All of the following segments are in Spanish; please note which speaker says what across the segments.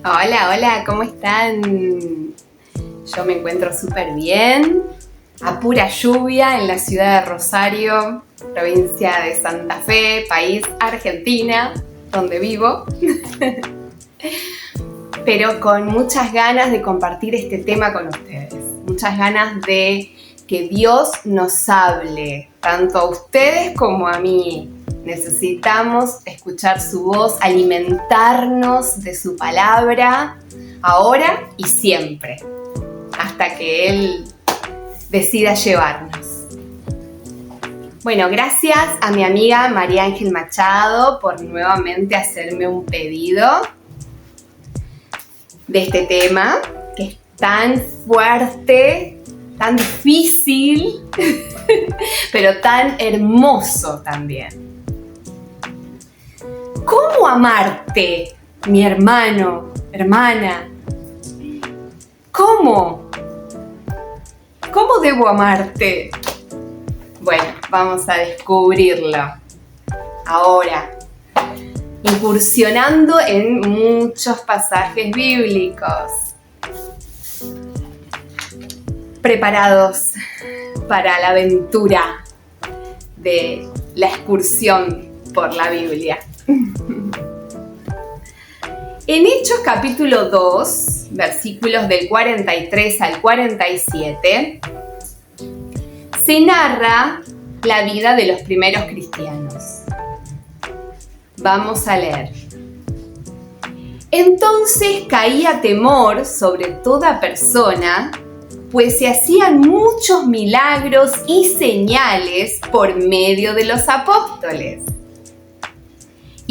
Speaker 1: Hola, hola, ¿cómo están? Yo me encuentro súper bien, a pura lluvia en la ciudad de Rosario, provincia de Santa Fe, país Argentina, donde vivo, pero con muchas ganas de compartir este tema con ustedes, muchas ganas de que Dios nos hable, tanto a ustedes como a mí. Necesitamos escuchar su voz, alimentarnos de su palabra, ahora y siempre, hasta que Él decida llevarnos. Bueno, gracias a mi amiga María Ángel Machado por nuevamente hacerme un pedido de este tema, que es tan fuerte, tan difícil, pero tan hermoso también. ¿Cómo amarte, mi hermano, hermana? ¿Cómo? ¿Cómo debo amarte? Bueno, vamos a descubrirlo ahora, incursionando en muchos pasajes bíblicos. ¿Preparados para la aventura de la excursión por la Biblia? En Hechos capítulo 2, versículos del 43 al 47, se narra la vida de los primeros cristianos. Vamos a leer. Entonces caía temor sobre toda persona, pues se hacían muchos milagros y señales por medio de los apóstoles.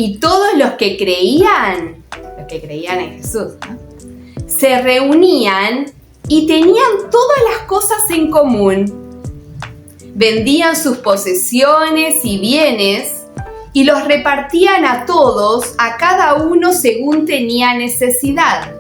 Speaker 1: Y todos los que creían en Jesús, ¿no?, se reunían y tenían todas las cosas en común. Vendían sus posesiones y bienes y los repartían a todos, a cada uno según tenía necesidad.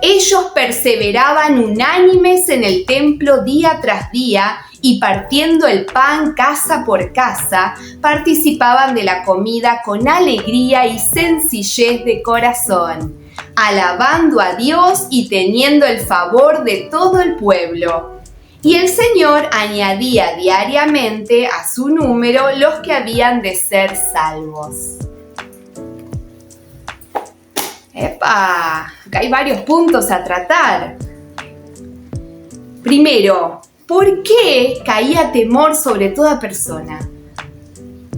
Speaker 1: Ellos perseveraban unánimes en el templo día tras día y partiendo el pan casa por casa, participaban de la comida con alegría y sencillez de corazón, alabando a Dios y teniendo el favor de todo el pueblo. Y el Señor añadía diariamente a su número los que habían de ser salvos. ¡Epa! Acá hay varios puntos a tratar. Primero, ¿por qué caía temor sobre toda persona?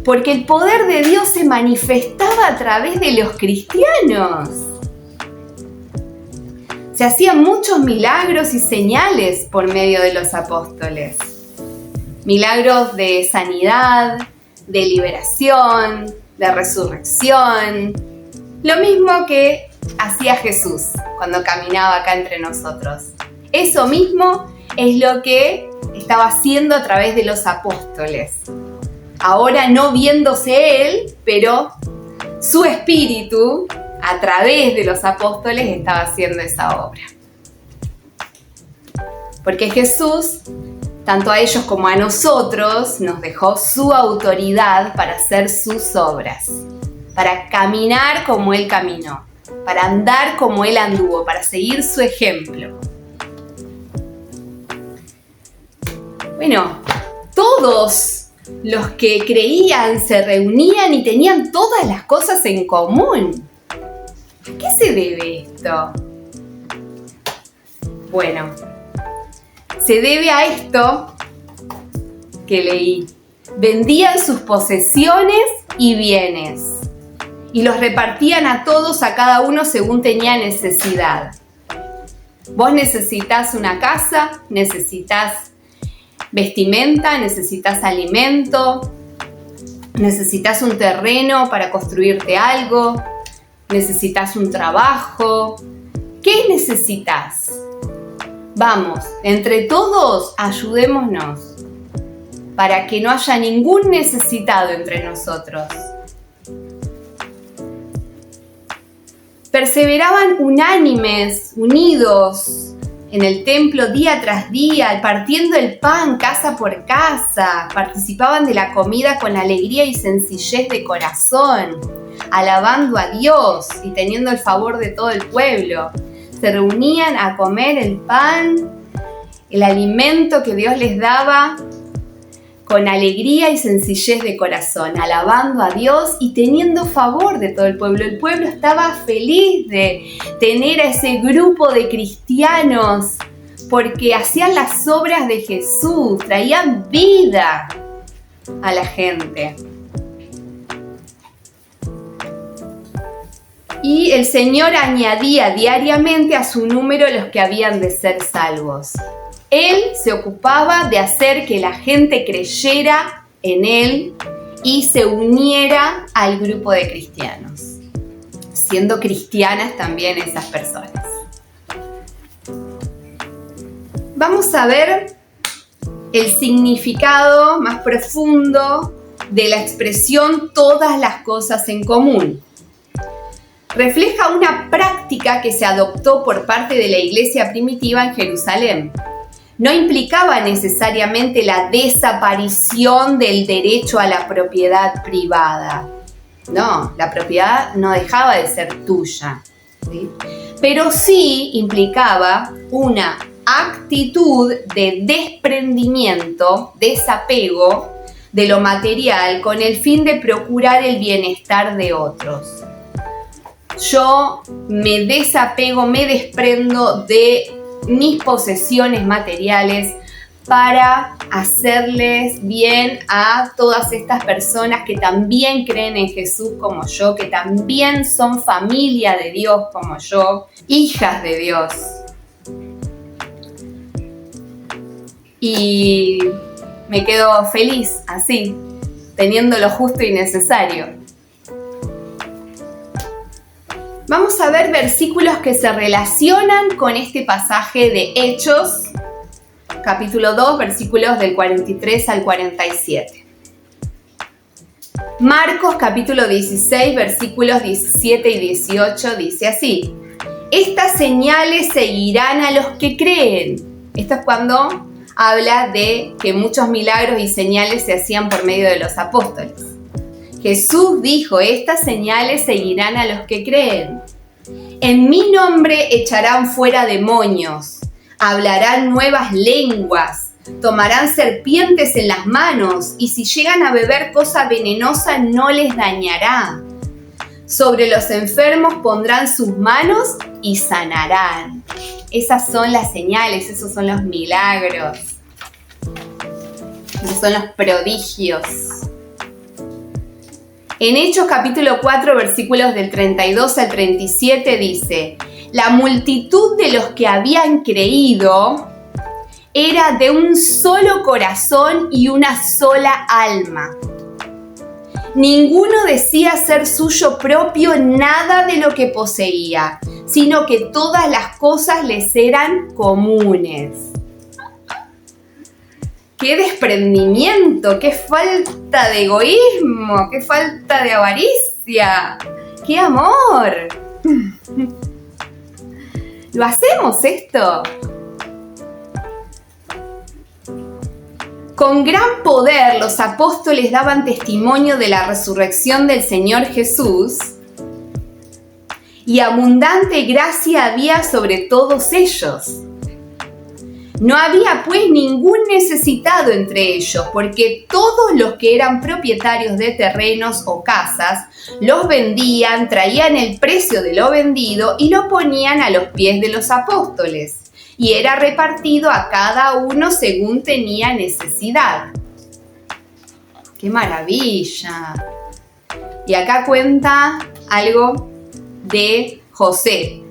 Speaker 1: Porque el poder de Dios se manifestaba a través de los cristianos. Se hacían muchos milagros y señales por medio de los apóstoles. Milagros de sanidad, de liberación, de resurrección. Lo mismo que hacía Jesús cuando caminaba acá entre nosotros. Eso mismo es lo que estaba haciendo a través de los apóstoles. Ahora no viéndose Él, pero su espíritu a través de los apóstoles estaba haciendo esa obra. Porque Jesús, tanto a ellos como a nosotros, nos dejó su autoridad para hacer sus obras, para caminar como Él caminó, para andar como Él anduvo, para seguir su ejemplo. Bueno, todos los que creían se reunían y tenían todas las cosas en común. ¿A qué se debe esto? Bueno, se debe a esto que leí. Vendían sus posesiones y bienes y los repartían a todos, a cada uno según tenía necesidad. Vos necesitas una casa, necesitas vestimenta, necesitas alimento, necesitas un terreno para construirte algo, necesitas un trabajo. ¿Qué necesitas? Vamos, entre todos ayudémonos para que no haya ningún necesitado entre nosotros. Perseveraban unánimes, unidos en el templo día tras día, partiendo el pan casa por casa. Participaban de la comida con alegría y sencillez de corazón, alabando a Dios y teniendo el favor de todo el pueblo. Se reunían a comer el pan, el alimento que Dios les daba, con alegría y sencillez de corazón, alabando a Dios y teniendo favor de todo el pueblo. El pueblo estaba feliz de tener a ese grupo de cristianos porque hacían las obras de Jesús, traían vida a la gente. Y el Señor añadía diariamente a su número los que habían de ser salvos. Él se ocupaba de hacer que la gente creyera en Él y se uniera al grupo de cristianos, siendo cristianas también esas personas. Vamos a ver el significado más profundo de la expresión todas las cosas en común. Refleja una práctica que se adoptó por parte de la iglesia primitiva en Jerusalén. No implicaba necesariamente la desaparición del derecho a la propiedad privada. No, la propiedad no dejaba de ser tuya, ¿sí? Pero sí implicaba una actitud de desprendimiento, desapego de lo material con el fin de procurar el bienestar de otros. Yo me desapego, me desprendo de mis posesiones materiales para hacerles bien a todas estas personas que también creen en Jesús como yo, que también son familia de Dios como yo, hijas de Dios. Y me quedo feliz así, teniendo lo justo y necesario. Vamos a ver versículos que se relacionan con este pasaje de Hechos, capítulo 2, versículos del 43 al 47. Marcos, capítulo 16, versículos 17 y 18, dice así: estas señales seguirán a los que creen. Esto es cuando habla de que muchos milagros y señales se hacían por medio de los apóstoles. Jesús dijo, estas señales seguirán a los que creen. En mi nombre echarán fuera demonios, hablarán nuevas lenguas, tomarán serpientes en las manos y si llegan a beber cosa venenosa no les dañará. Sobre los enfermos pondrán sus manos y sanarán. Esas son las señales, esos son los milagros, esos son los prodigios. En Hechos capítulo 4, versículos del 32 al 37 dice: la multitud de los que habían creído era de un solo corazón y una sola alma. Ninguno decía ser suyo propio nada de lo que poseía, sino que todas las cosas les eran comunes. ¡Qué desprendimiento! ¡Qué falta de egoísmo! ¡Qué falta de avaricia! ¡Qué amor! ¿Lo hacemos esto? Con gran poder los apóstoles daban testimonio de la resurrección del Señor Jesús y abundante gracia había sobre todos ellos. No había pues ningún necesitado entre ellos, porque todos los que eran propietarios de terrenos o casas los vendían, traían el precio de lo vendido y lo ponían a los pies de los apóstoles, y era repartido a cada uno según tenía necesidad. ¡Qué maravilla! Y acá cuenta algo de José,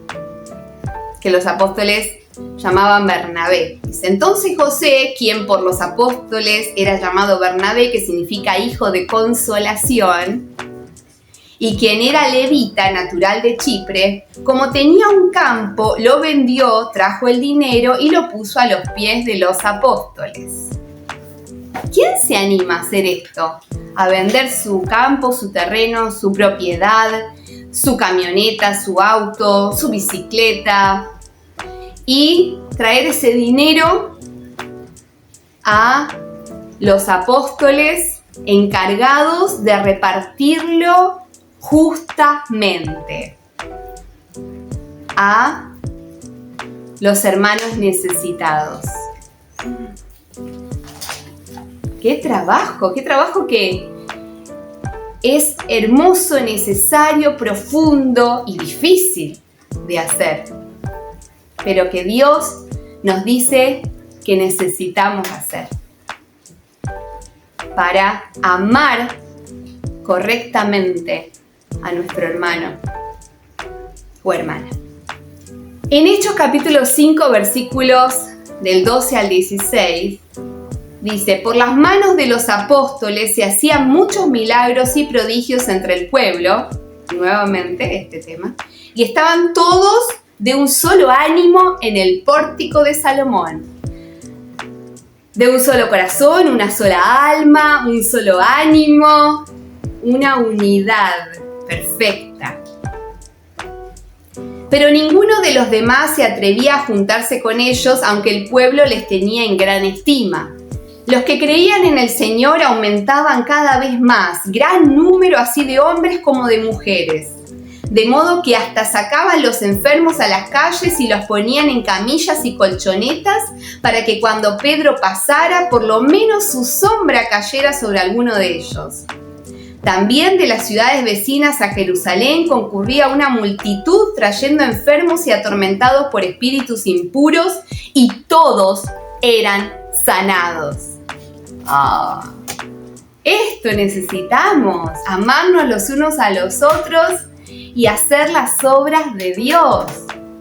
Speaker 1: que los apóstoles llamaban Bernabé. Dice, entonces José, quien por los apóstoles era llamado Bernabé, que significa hijo de consolación, y quien era levita, natural de Chipre, como tenía un campo, lo vendió, trajo el dinero y lo puso a los pies de los apóstoles. ¿Quién se anima a hacer esto? A vender su campo, su terreno, su propiedad, su camioneta, su auto, su bicicleta, y traer ese dinero a los apóstoles encargados de repartirlo justamente a los hermanos necesitados. ¡Qué trabajo que es hermoso, necesario, profundo y difícil de hacer! Pero que Dios nos dice que necesitamos hacer para amar correctamente a nuestro hermano o hermana. En Hechos capítulo 5, versículos del 12 al 16, dice: por las manos de los apóstoles se hacían muchos milagros y prodigios entre el pueblo, nuevamente este tema, y estaban todos de un solo ánimo en el pórtico de Salomón. De un solo corazón, una sola alma, un solo ánimo, una unidad perfecta. Pero ninguno de los demás se atrevía a juntarse con ellos, aunque el pueblo les tenía en gran estima. Los que creían en el Señor aumentaban cada vez más, gran número así de hombres como de mujeres. De modo que hasta sacaban los enfermos a las calles y los ponían en camillas y colchonetas para que cuando Pedro pasara, por lo menos su sombra cayera sobre alguno de ellos. También de las ciudades vecinas a Jerusalén concurría una multitud trayendo enfermos y atormentados por espíritus impuros, y todos eran sanados. Esto necesitamos, amarnos los unos a los otros y hacer las obras de Dios.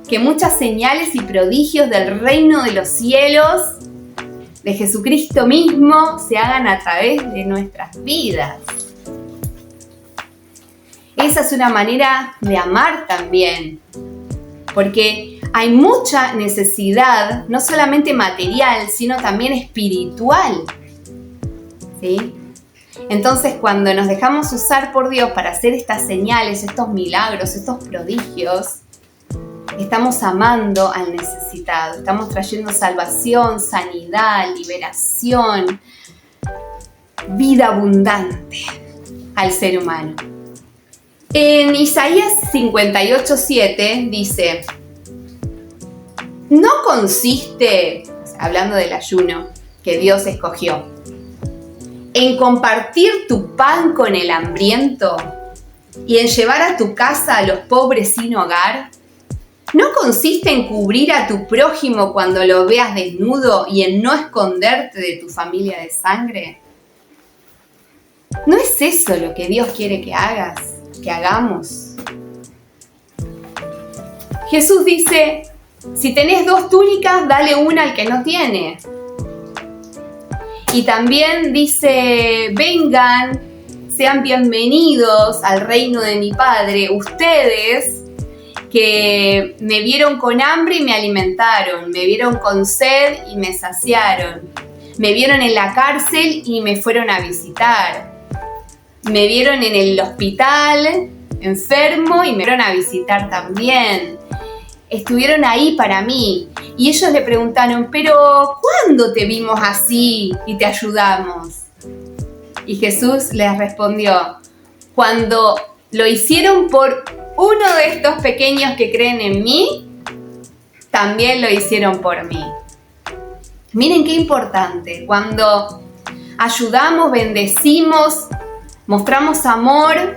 Speaker 1: Que muchas señales y prodigios del reino de los cielos, de Jesucristo mismo, se hagan a través de nuestras vidas. Esa es una manera de amar también, porque hay mucha necesidad, no solamente material, sino también espiritual, ¿sí? Entonces, cuando nos dejamos usar por Dios para hacer estas señales, estos milagros, estos prodigios, estamos amando al necesitado, estamos trayendo salvación, sanidad, liberación, vida abundante al ser humano. En Isaías 58:7 dice: no consiste, hablando del ayuno que Dios escogió, en compartir tu pan con el hambriento y en llevar a tu casa a los pobres sin hogar. ¿No consiste en cubrir a tu prójimo cuando lo veas desnudo y en no esconderte de tu familia de sangre? ¿No es eso lo que Dios quiere que hagas, que hagamos? Jesús dice: si tenés 2 túnicas, dale una al que no tiene. Y también dice: vengan, sean bienvenidos al reino de mi Padre, ustedes que me vieron con hambre y me alimentaron, me vieron con sed y me saciaron, me vieron en la cárcel y me fueron a visitar, me vieron en el hospital enfermo y me fueron a visitar también. Estuvieron ahí para mí. Y ellos le preguntaron: pero ¿cuándo te vimos así y te ayudamos? Y Jesús les respondió: cuando lo hicieron por uno de estos pequeños que creen en mí, también lo hicieron por mí. Miren qué importante, cuando ayudamos, bendecimos, mostramos amor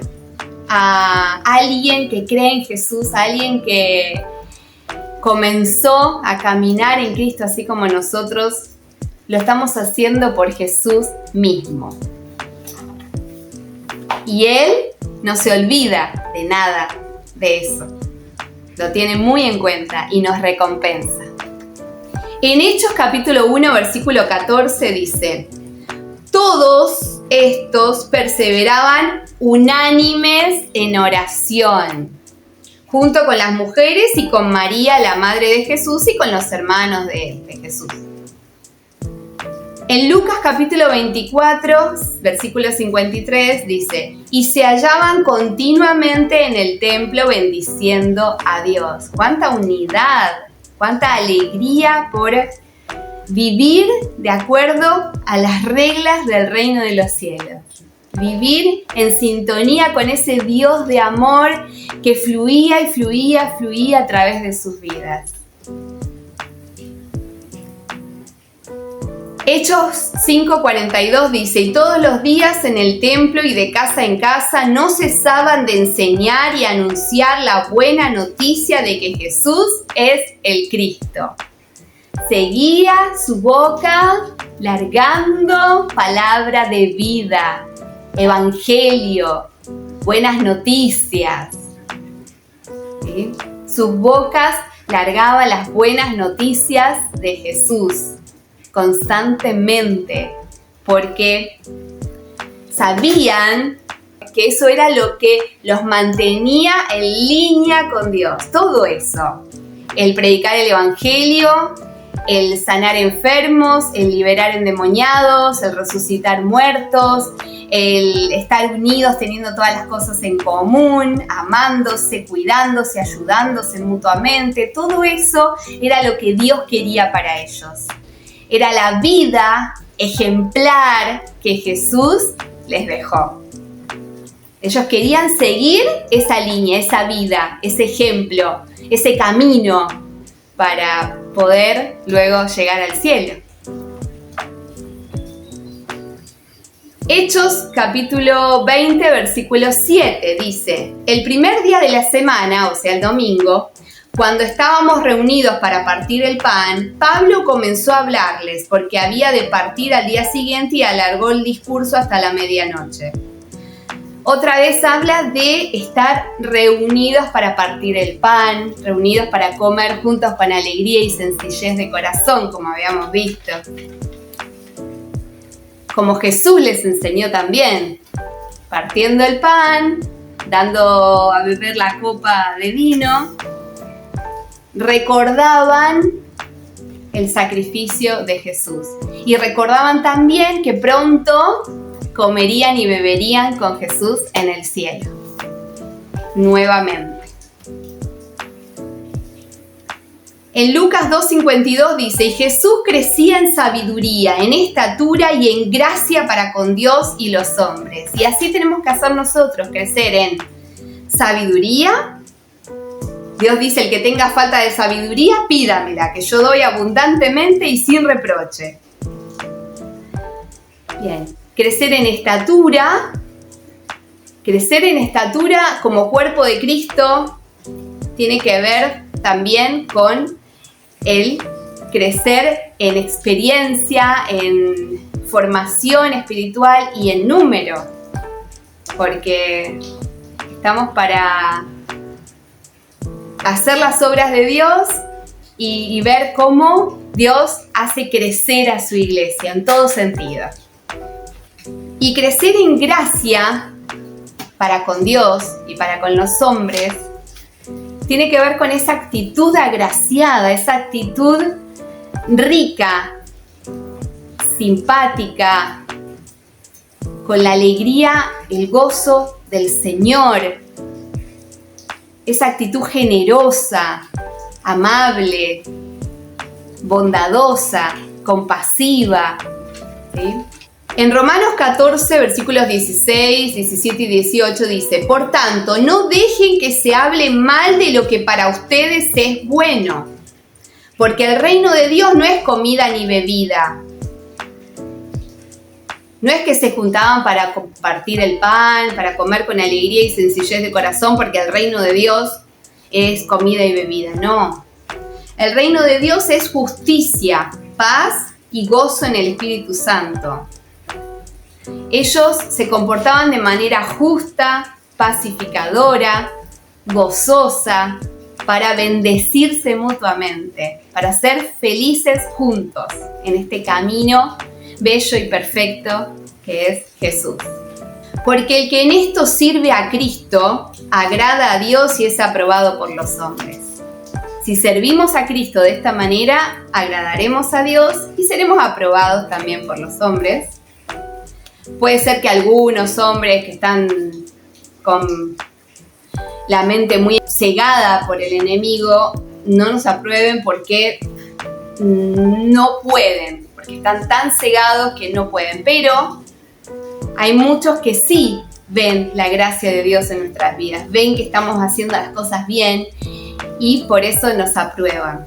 Speaker 1: a alguien que cree en Jesús, a alguien que comenzó a caminar en Cristo así como nosotros, lo estamos haciendo por Jesús mismo. Y Él no se olvida de nada de eso. Lo tiene muy en cuenta y nos recompensa. En Hechos capítulo 1, versículo 14 dice: todos estos perseveraban unánimes en oración, junto con las mujeres y con María, la madre de Jesús, y con los hermanos de Jesús. En Lucas capítulo 24, versículo 53 dice: y se hallaban continuamente en el templo bendiciendo a Dios. ¡Cuánta unidad! ¡Cuánta alegría por vivir de acuerdo a las reglas del reino de los cielos! vivir en sintonía con ese Dios de amor que fluía y fluía a través de sus vidas. Hechos 5:42 dice: y todos los días en el templo y de casa en casa no cesaban de enseñar y anunciar la buena noticia de que Jesús es el Cristo. Seguía su boca largando palabra de vida, evangelio, buenas noticias. ¿Sí? Sus bocas largaban las buenas noticias de Jesús constantemente, porque sabían que eso era lo que los mantenía en línea con Dios. Todo eso, el predicar el evangelio, el sanar enfermos, el liberar endemoniados, el resucitar muertos, el estar unidos teniendo todas las cosas en común, amándose, cuidándose, ayudándose mutuamente. Todo eso era lo que Dios quería para ellos. Era la vida ejemplar que Jesús les dejó. Ellos querían seguir esa línea, esa vida, ese ejemplo, ese camino para poder luego llegar al cielo. Hechos capítulo 20, versículo 7 dice: el primer día de la semana, o sea el domingo, cuando estábamos reunidos para partir el pan, Pablo comenzó a hablarles porque había de partir al día siguiente y alargó el discurso hasta la medianoche. Otra vez habla de estar reunidos para partir el pan, reunidos para comer juntos con alegría y sencillez de corazón, como habíamos visto. Como Jesús les enseñó también, partiendo el pan, dando a beber la copa de vino, recordaban el sacrificio de Jesús. Y recordaban también que pronto comerían y beberían con Jesús en el cielo. Nuevamente. En Lucas 2:52 dice: y Jesús crecía en sabiduría, en estatura y en gracia para con Dios y los hombres. Y así tenemos que hacer nosotros, crecer en sabiduría. Dios dice: el que tenga falta de sabiduría, pídamela, que yo doy abundantemente y sin reproche. Bien, crecer en estatura como cuerpo de Cristo tiene que ver también con el crecer en experiencia, en formación espiritual y en número, porque estamos para hacer las obras de Dios y ver cómo Dios hace crecer a su iglesia en todo sentido. Y crecer en gracia para con Dios y para con los hombres tiene que ver con esa actitud agraciada, esa actitud rica, simpática, con la alegría, el gozo del Señor. Esa actitud generosa, amable, bondadosa, compasiva, ¿sí? En Romanos 14, versículos 16, 17 y 18 dice: por tanto, no dejen que se hable mal de lo que para ustedes es bueno, porque el reino de Dios no es comida ni bebida. No es que se juntaban para compartir el pan, para comer con alegría y sencillez de corazón, porque el reino de Dios es comida y bebida. No. El reino de Dios es justicia, paz y gozo en el Espíritu Santo. Ellos se comportaban de manera justa, pacificadora, gozosa, para bendecirse mutuamente, para ser felices juntos en este camino bello y perfecto que es Jesús. Porque el que en esto sirve a Cristo, agrada a Dios y es aprobado por los hombres. Si servimos a Cristo de esta manera, agradaremos a Dios y seremos aprobados también por los hombres. Puede ser que algunos hombres que están con la mente muy cegada por el enemigo no nos aprueben porque no pueden, porque están tan cegados que no pueden. Pero Hay muchos que sí ven la gracia de Dios en nuestras vidas, ven que estamos haciendo las cosas bien y por eso nos aprueban.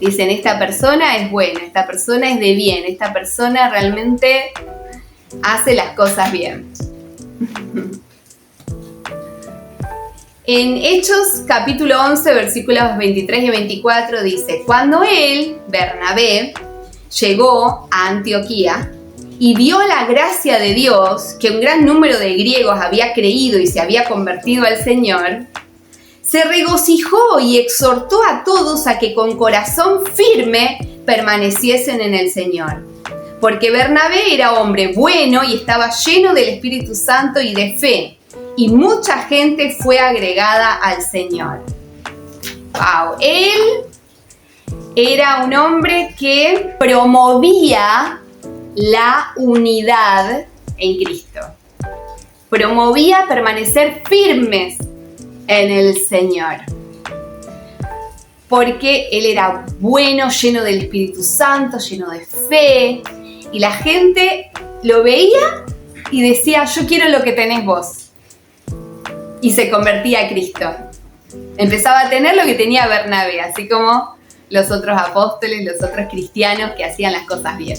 Speaker 1: Dicen, esta persona es buena, esta persona es de bien, esta persona realmente hace las cosas bien. En Hechos capítulo 11, versículos 23 y 24 dice, cuando él, Bernabé, llegó a Antioquía y vio la gracia de Dios, que un gran número de griegos había creído y se había convertido al Señor, se regocijó y exhortó a todos a que con corazón firme permaneciesen en el Señor. Porque Bernabé era hombre bueno y estaba lleno del Espíritu Santo y de fe, y mucha gente fue agregada al Señor. ¡Wow! Él era un hombre que promovía la unidad en Cristo. Promovía permanecer firmes en el Señor. Porque él era bueno, lleno del Espíritu Santo, lleno de fe, y la gente lo veía y decía, yo quiero lo que tenés vos. Y se convertía a Cristo. Empezaba a tener lo que tenía Bernabé, así como los otros apóstoles, los otros cristianos que hacían las cosas bien.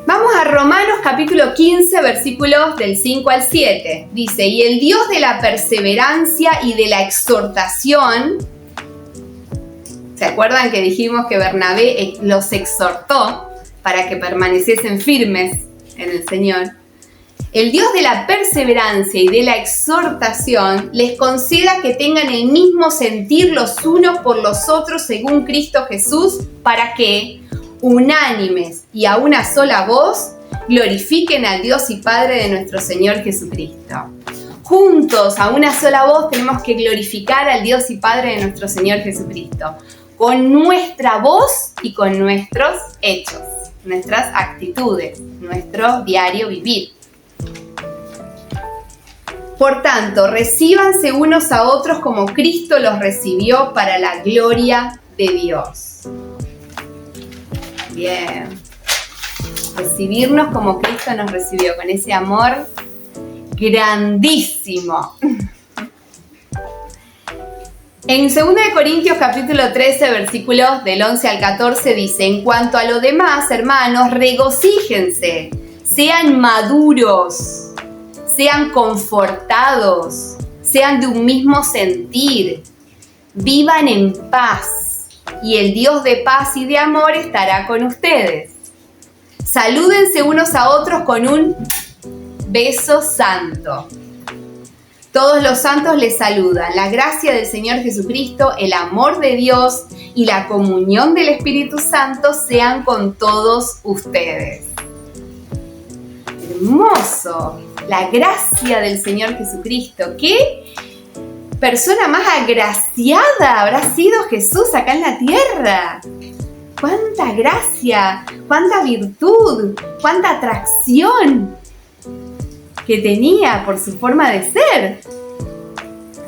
Speaker 1: Vamos a Romanos capítulo 15, versículos del 5 al 7. Dice, y el Dios de la perseverancia y de la exhortación, ¿se acuerdan que dijimos que Bernabé los exhortó para que permaneciesen firmes en el Señor? El Dios de la perseverancia y de la exhortación les conceda que tengan el mismo sentir los unos por los otros según Cristo Jesús, para que, unánimes y a una sola voz, glorifiquen al Dios y Padre de nuestro Señor Jesucristo. Juntos, a una sola voz, tenemos que glorificar al Dios y Padre de nuestro Señor Jesucristo, con nuestra voz y con nuestros hechos, nuestras actitudes, nuestro diario vivir. Por tanto, recíbanse unos a otros como Cristo los recibió para la gloria de Dios. Bien. Recibirnos como Cristo nos recibió, con ese amor grandísimo. En 2 Corintios capítulo 13, versículos del 11 al 14 dice, en cuanto a lo demás, hermanos, regocíjense, sean maduros, sean confortados, sean de un mismo sentir, vivan en paz, y el Dios de paz y de amor estará con ustedes. Salúdense unos a otros con un beso santo. Todos los santos les saludan. La gracia del Señor Jesucristo, el amor de Dios y la comunión del Espíritu Santo sean con todos ustedes. Hermoso. La gracia del Señor Jesucristo. ¿Qué persona más agraciada habrá sido Jesús acá en la tierra? ¡Cuánta gracia! ¡Cuánta virtud! ¡Cuánta atracción que tenía por su forma de ser!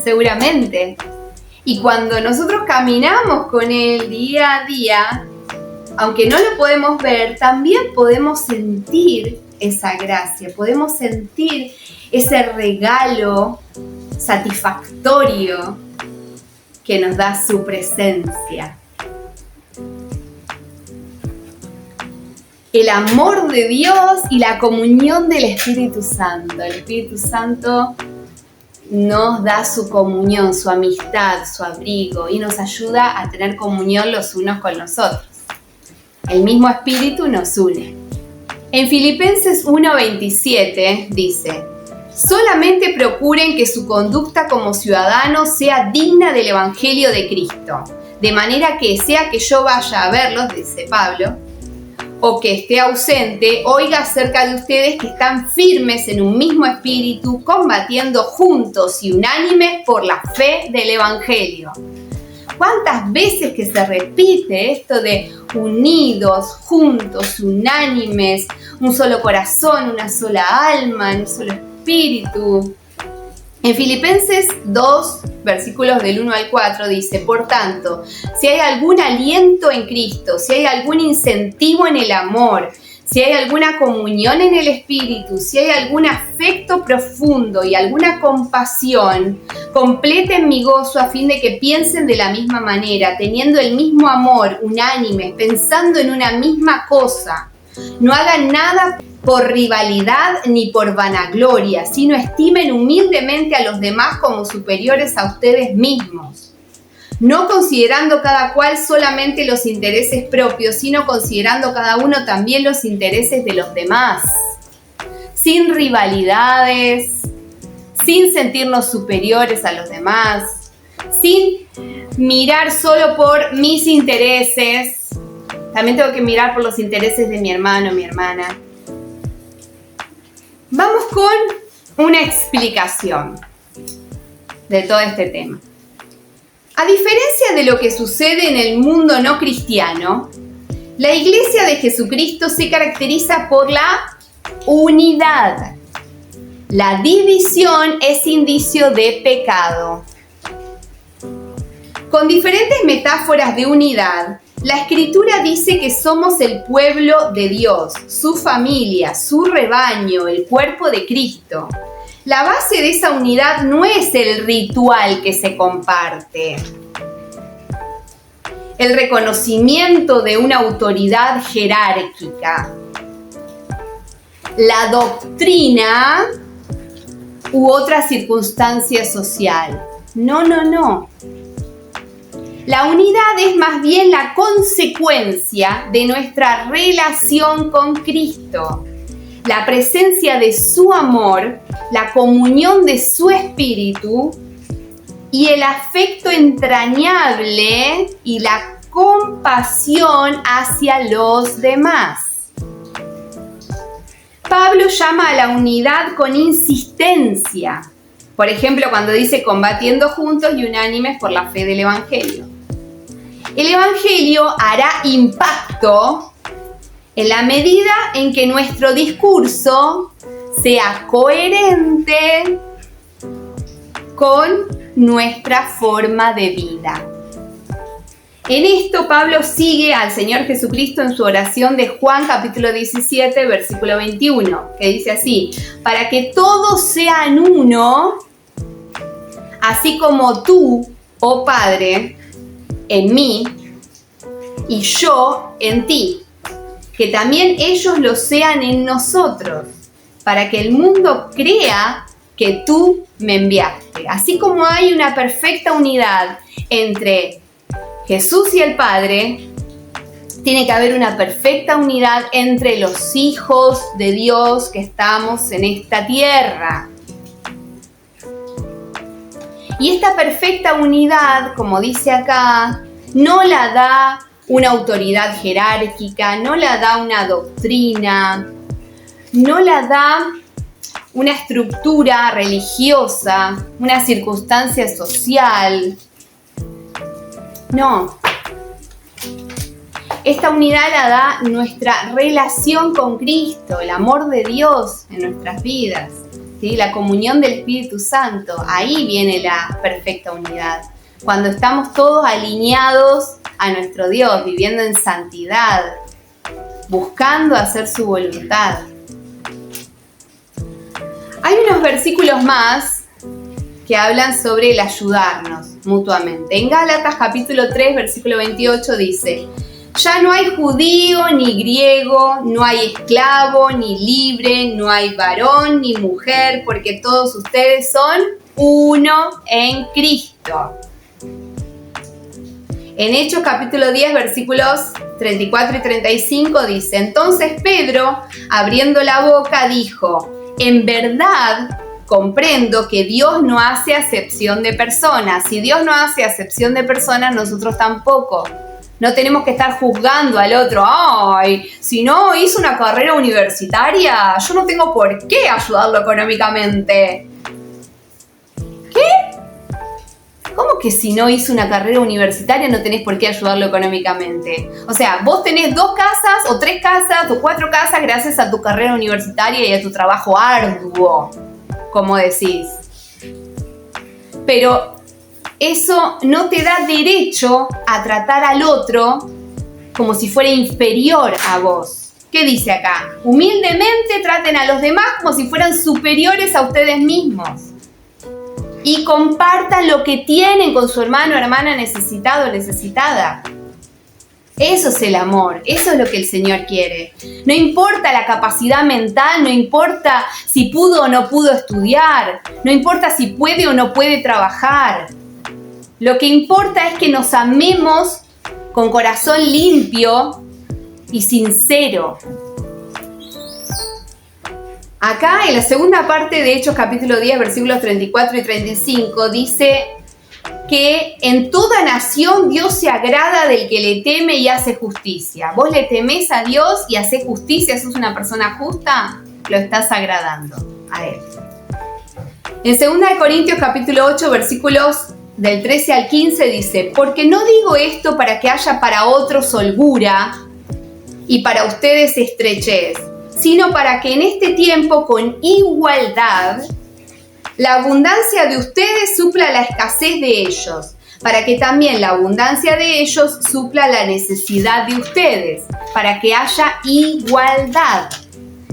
Speaker 1: Seguramente. Y cuando nosotros caminamos con Él día a día, aunque no lo podemos ver, también podemos sentir esa gracia, podemos sentir ese regalo satisfactorio que nos da su presencia. El amor de Dios y la comunión del Espíritu Santo. El Espíritu Santo nos da su comunión, su amistad, su abrigo y nos ayuda a tener comunión los unos con los otros. El mismo Espíritu nos une. En Filipenses 1:27 dice, solamente procuren que su conducta como ciudadanos sea digna del Evangelio de Cristo, de manera que sea que yo vaya a verlos, dice Pablo, o que esté ausente, oiga acerca de ustedes que están firmes en un mismo espíritu, combatiendo juntos y unánimes por la fe del Evangelio. ¿Cuántas veces que se repite esto de unidos, juntos, unánimes, un solo corazón, una sola alma, un solo espíritu? En Filipenses 2, versículos del 1 al 4 dice, por tanto, si hay algún aliento en Cristo, si hay algún incentivo en el amor, si hay alguna comunión en el espíritu, si hay algún afecto profundo y alguna compasión, completen mi gozo a fin de que piensen de la misma manera, teniendo el mismo amor, unánimes, pensando en una misma cosa. No hagan nada por rivalidad ni por vanagloria, sino estimen humildemente a los demás como superiores a ustedes mismos. No considerando cada cual solamente los intereses propios, sino considerando cada uno también los intereses de los demás. Sin rivalidades, sin sentirnos superiores a los demás, sin mirar solo por mis intereses. También tengo que mirar por los intereses de mi hermano, mi hermana. Vamos con una explicación de todo este tema. A diferencia de lo que sucede en el mundo no cristiano, la Iglesia de Jesucristo se caracteriza por la unidad. La división es indicio de pecado. Con diferentes metáforas de unidad, la Escritura dice que somos el pueblo de Dios, su familia, su rebaño, el cuerpo de Cristo. La base de esa unidad no es el ritual que se comparte, el reconocimiento de una autoridad jerárquica, la doctrina u otra circunstancia social. No. La unidad es más bien la consecuencia de nuestra relación con Cristo. La presencia de su amor, la comunión de su espíritu y el afecto entrañable y la compasión hacia los demás. Pablo llama a la unidad con insistencia. Por ejemplo, cuando dice combatiendo juntos y unánimes por la fe del Evangelio. El Evangelio hará impacto en la medida en que nuestro discurso sea coherente con nuestra forma de vida. En esto Pablo sigue al Señor Jesucristo en su oración de Juan capítulo 17, versículo 21, que dice así: para que todos sean uno, así como tú, oh Padre, en mí y yo en ti, que también ellos lo sean en nosotros, para que el mundo crea que tú me enviaste. Así como hay una perfecta unidad entre Jesús y el Padre, tiene que haber una perfecta unidad entre los hijos de Dios que estamos en esta tierra. Y esta perfecta unidad, como dice acá, no la da una autoridad jerárquica, no la da una doctrina, no la da una estructura religiosa, una circunstancia social. No. Esta unidad la da nuestra relación con Cristo, el amor de Dios en nuestras vidas, ¿sí? La comunión del Espíritu Santo. Ahí viene la perfecta unidad. Cuando estamos todos alineados a nuestro Dios, viviendo en santidad, buscando hacer su voluntad. Hay unos versículos más que hablan sobre el ayudarnos mutuamente. En Gálatas capítulo 3, versículo 28 dice: ya no hay judío ni griego, no hay esclavo ni libre, no hay varón ni mujer, porque todos ustedes son uno en Cristo. En Hechos capítulo 10, versículos 34 y 35 dice: entonces Pedro, abriendo la boca, dijo: en verdad comprendo que Dios no hace acepción de personas. Si Dios no hace acepción de personas, nosotros tampoco. No tenemos que estar juzgando al otro. Ay, si no hizo una carrera universitaria, yo no tengo por qué ayudarlo económicamente. ¿Qué? ¿Cómo que si no hizo una carrera universitaria no tenés por qué ayudarlo económicamente? O sea, vos tenés 2 casas, o 3 casas, o 4 casas gracias a tu carrera universitaria y a tu trabajo arduo, como decís. Pero eso no te da derecho a tratar al otro como si fuera inferior a vos. ¿Qué dice acá? Humildemente traten a los demás como si fueran superiores a ustedes mismos. Y compartan lo que tienen con su hermano o hermana necesitado o necesitada. Eso es el amor, eso es lo que el Señor quiere. No importa la capacidad mental, no importa si pudo o no pudo estudiar, no importa si puede o no puede trabajar. Lo que importa es que nos amemos con corazón limpio y sincero. Acá en la segunda parte de Hechos capítulo 10, versículos 34 y 35 dice que en toda nación Dios se agrada del que le teme y hace justicia. Vos le temés a Dios y hacés justicia, sos una persona justa, lo estás agradando a Él. En 2 Corintios capítulo 8, versículos del 13 al 15 dice: porque no digo esto para que haya para otros holgura y para ustedes estrechez, sino para que en este tiempo con igualdad la abundancia de ustedes supla la escasez de ellos, para que también la abundancia de ellos supla la necesidad de ustedes, para que haya igualdad.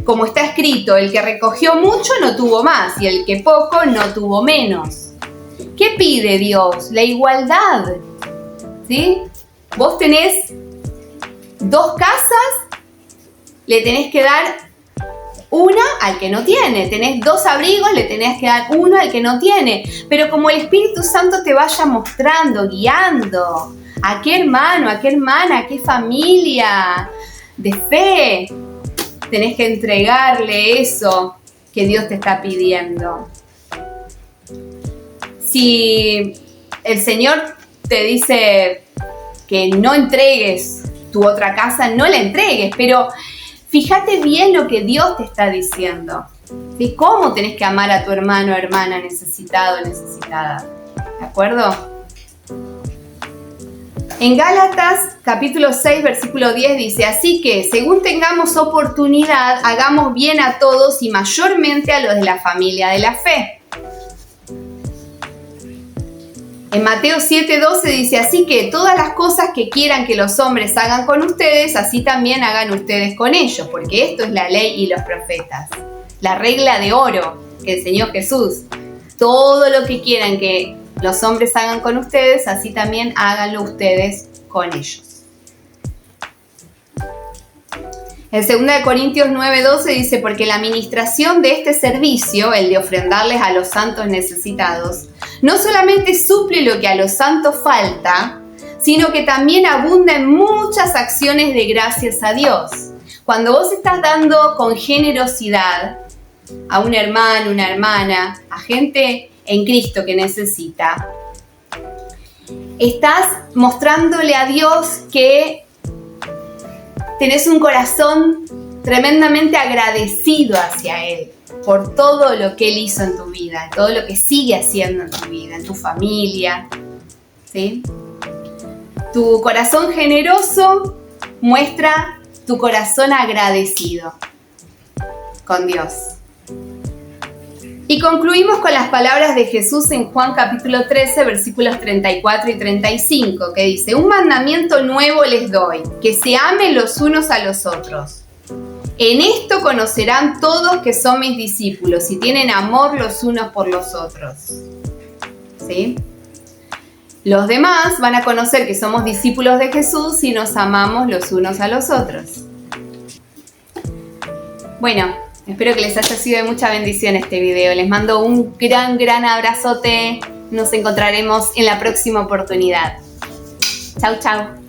Speaker 1: Como está escrito, el que recogió mucho no tuvo más, y el que poco no tuvo menos. ¿Qué pide Dios? La igualdad. ¿Sí? Vos tenés 2 casas, le tenés que dar una al que no tiene. Tenés 2 abrigos, le tenés que dar uno al que no tiene. Pero como el Espíritu Santo te vaya mostrando, guiando, a qué hermano, a qué hermana, a qué familia de fe tenés que entregarle eso que Dios te está pidiendo. Si el Señor te dice que no entregues tu otra casa, no la entregues, pero fíjate bien lo que Dios te está diciendo. ¿Sí? ¿Cómo tenés que amar a tu hermano o hermana necesitado o necesitada? ¿De acuerdo? En Gálatas capítulo 6, versículo 10 dice: así que, según tengamos oportunidad, hagamos bien a todos y mayormente a los de la familia de la fe. En Mateo 7:12 dice: así que todas las cosas que quieran que los hombres hagan con ustedes, así también hagan ustedes con ellos, porque esto es la ley y los profetas. La regla de oro que enseñó Jesús. Todo lo que quieran que los hombres hagan con ustedes, así también háganlo ustedes con ellos. En 2 Corintios 9:12 dice: porque la administración de este servicio, el de ofrendarles a los santos necesitados, no solamente suple lo que a los santos falta, sino que también abunda en muchas acciones de gracias a Dios. Cuando vos estás dando con generosidad a un hermano, una hermana, a gente en Cristo que necesita, estás mostrándole a Dios que tenés un corazón tremendamente agradecido hacia Él por todo lo que Él hizo en tu vida, todo lo que sigue haciendo en tu vida, en tu familia, ¿sí? Tu corazón generoso muestra tu corazón agradecido con Dios. Y concluimos con las palabras de Jesús en Juan capítulo 13, versículos 34 y 35, que dice: un mandamiento nuevo les doy, que se amen los unos a los otros. En esto conocerán todos que son mis discípulos, si tienen amor los unos por los otros. ¿Sí? Los demás van a conocer que somos discípulos de Jesús si nos amamos los unos a los otros. Bueno, espero que les haya sido de mucha bendición este video. Les mando un gran abrazote. Nos encontraremos en la próxima oportunidad. Chau, chau.